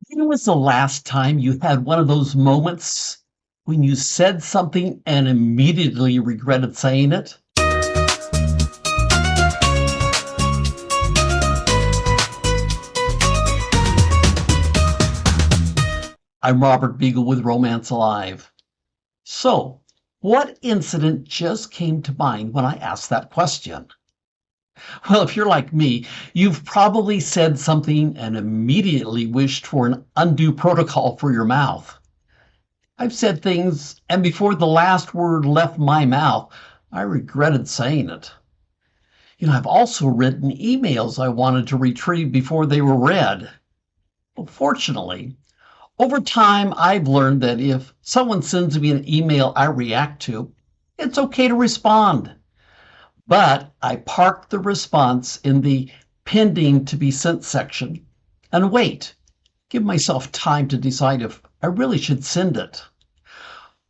When was the last time you had one of those moments when you said something and immediately regretted saying it? I'm Robert Beagle with Romance Alive. So, what incident just came to mind when I asked that question? Well, if you're like me, you've probably said something and immediately wished for an undue protocol for your mouth. I've said things, and before the last word left my mouth, I regretted saying it. I've also written emails I wanted to retrieve before they were read. Well, fortunately, over time, I've learned that if someone sends me an email I react to, it's okay to respond. But I park the response in the pending to be sent section and wait. Give myself time to decide if I really should send it.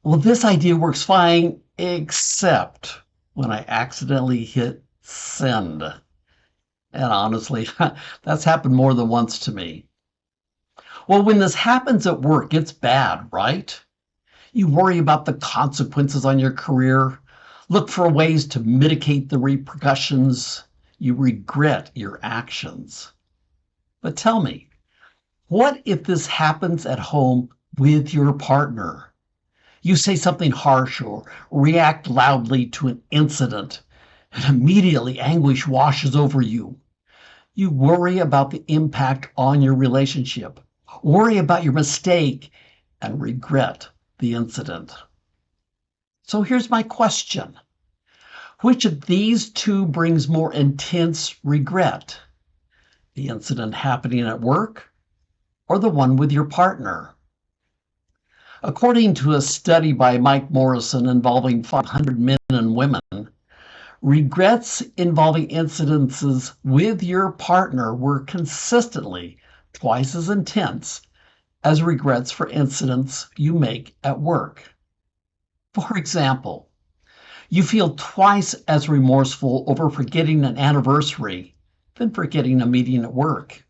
Well, this idea works fine, except when I accidentally hit send. And honestly, that's happened more than once to me. Well, when this happens at work, it's bad, right? You worry about the consequences on your career, look for ways to mitigate the repercussions. You regret your actions. But tell me, what if this happens at home with your partner? You say something harsh or react loudly to an incident, and immediately anguish washes over you. You worry about the impact on your relationship, worry about your mistake, and regret the incident. So here's my question. Which of these two brings more intense regret? The incident happening at work or the one with your partner? According to a study by Mike Morrison involving 500 men and women, regrets involving incidences with your partner were consistently twice as intense as regrets for incidents you make at work. For example, you feel twice as remorseful over forgetting an anniversary than forgetting a meeting at work.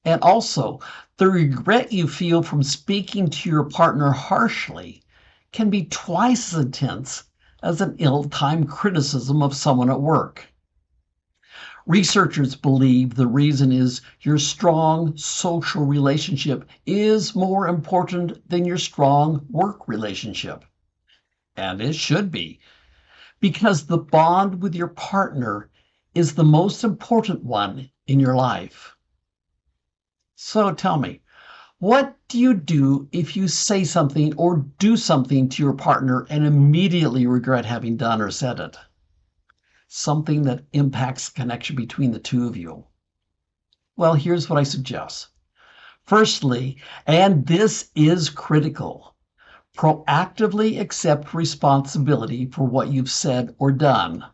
And also, the regret you feel from speaking to your partner harshly can be twice as intense as an ill-timed criticism of someone at work. Researchers believe the reason is your strong social relationship is more important than your strong work relationship. And it should be, because the bond with your partner is the most important one in your life. So tell me, what do you do if you say something or do something to your partner and immediately regret having done or said it? Something that impacts the connection between the two of you. Well, here's what I suggest. Firstly, and this is critical, proactively accept responsibility for what you've said or done.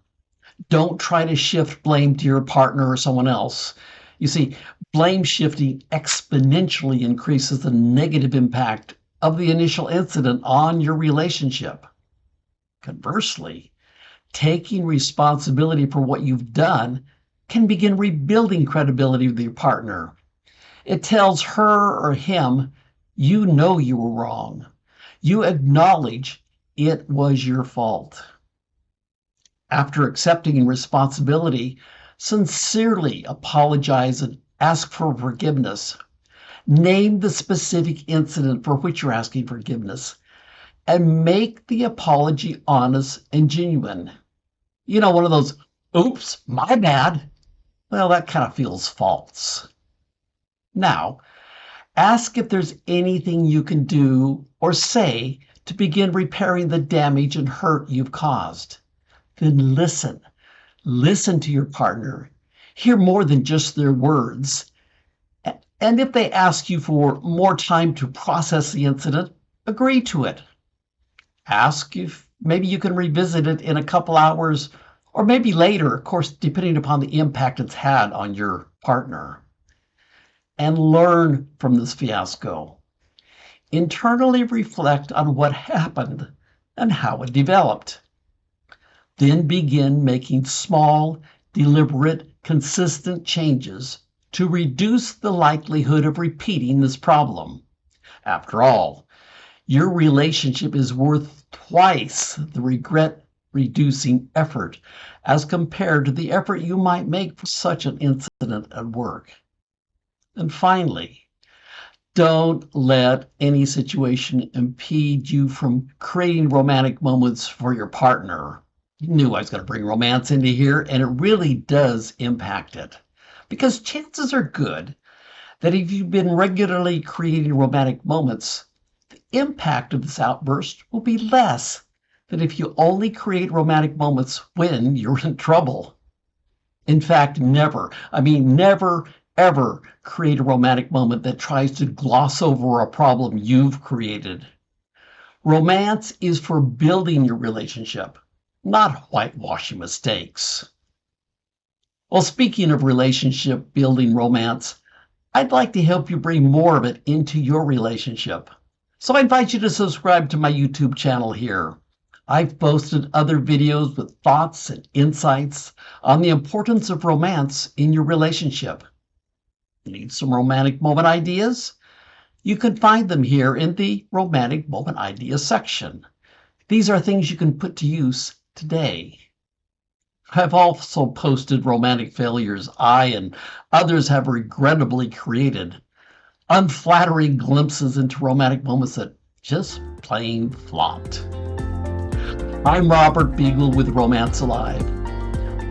Don't try to shift blame to your partner or someone else. You see, blame shifting exponentially increases the negative impact of the initial incident on your relationship. Conversely, taking responsibility for what you've done can begin rebuilding credibility with your partner. It tells her or him, you know you were wrong. You acknowledge it was your fault. After accepting responsibility, sincerely apologize and ask for forgiveness. Name the specific incident for which you're asking forgiveness and make the apology honest and genuine. One of those, oops, my bad. Well, that kind of feels false. Now, ask if there's anything you can do or say to begin repairing the damage and hurt you've caused. Then listen. Listen to your partner. Hear more than just their words. And if they ask you for more time to process the incident, agree to it. Ask if maybe you can revisit it in a couple hours or maybe later, of course, depending upon the impact it's had on your partner. And learn from this fiasco. Internally reflect on what happened and how it developed. Then begin making small, deliberate, consistent changes to reduce the likelihood of repeating this problem. After all, your relationship is worth twice the regret-reducing effort as compared to the effort you might make for such an incident at work. And finally, don't let any situation impede you from creating romantic moments for your partner. You knew I was going to bring romance into here, and it really does impact it. Because chances are good that if you've been regularly creating romantic moments, the impact of this outburst will be less than if you only create romantic moments when you're in trouble. In fact, never, ever create a romantic moment that tries to gloss over a problem you've created. Romance is for building your relationship, not whitewashing mistakes. Well, speaking of relationship building romance, I'd like to help you bring more of it into your relationship. So I invite you to subscribe to my YouTube channel here. I've posted other videos with thoughts and insights on the importance of romance in your relationship. Need some romantic moment ideas? You can find them here in the Romantic Moment Ideas section. These are things you can put to use today. I've also posted romantic failures I and others have regrettably created. Unflattering glimpses into romantic moments that just plain flopped. I'm Robert Beagle with Romance Alive.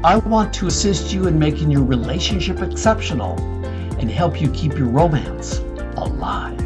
I want to assist you in making your relationship exceptional and help you keep your romance alive.